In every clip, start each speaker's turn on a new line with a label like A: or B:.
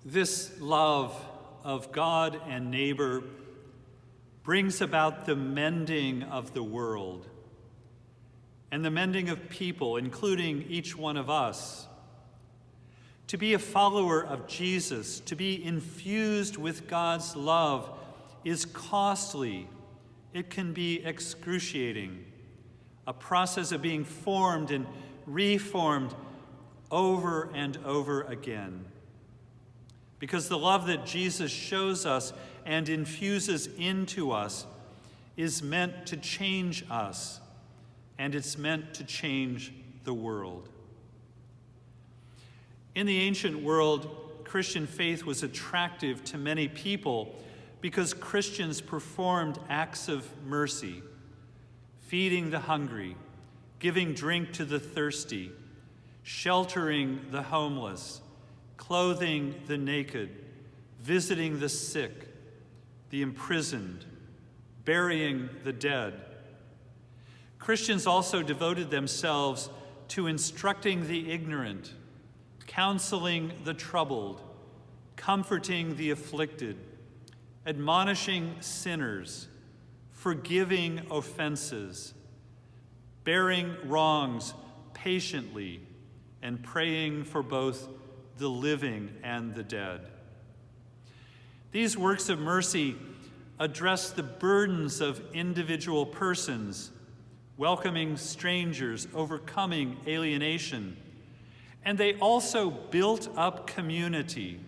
A: This love of God and neighbor brings about the mending of the world and the mending of people, including each one of us. To be a follower of Jesus, to be infused with God's love, is costly. It can be excruciating, a process of being formed and reformed over and over again. Because the love that Jesus shows us and infuses into us is meant to change us, and it's meant to change the world. In the ancient world, Christian faith was attractive to many people because Christians performed acts of mercy, feeding the hungry, giving drink to the thirsty, sheltering the homeless, clothing the naked, visiting the sick, the imprisoned, burying the dead. Christians also devoted themselves to instructing the ignorant, counseling the troubled, comforting the afflicted, admonishing sinners, forgiving offenses, bearing wrongs patiently, and praying for both the living and the dead. These works of mercy address the burdens of individual persons, welcoming strangers, overcoming alienation, and they also built up community,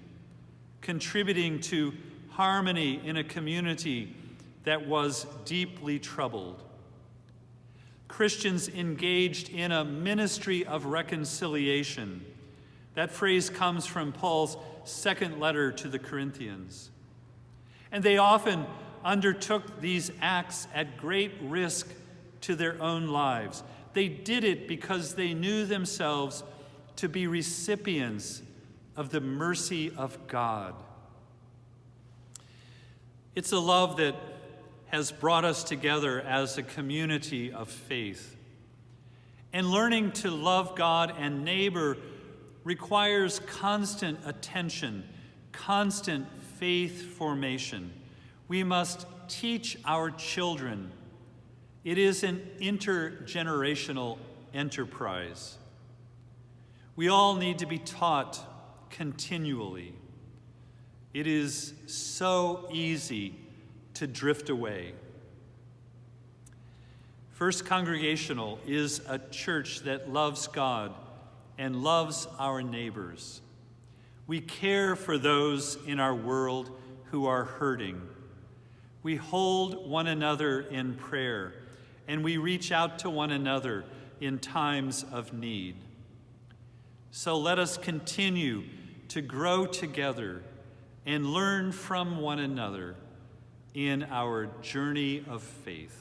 A: contributing to harmony in a community that was deeply troubled. Christians engaged in a ministry of reconciliation. That phrase comes from Paul's second letter to the Corinthians. And they often undertook these acts at great risk to their own lives. They did it because they knew themselves to be recipients of the mercy of God. It's a love that has brought us together as a community of faith. And learning to love God and neighbor requires constant attention, constant faith formation. We must teach our children. It is an intergenerational enterprise. We all need to be taught continually. It is so easy to drift away. First Congregational is a church that loves God and loves our neighbors. We care for those in our world who are hurting. We hold one another in prayer, and we reach out to one another in times of need. So let us continue to grow together and learn from one another in our journey of faith.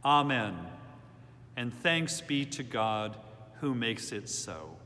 A: Amen. And thanks be to God who makes it so.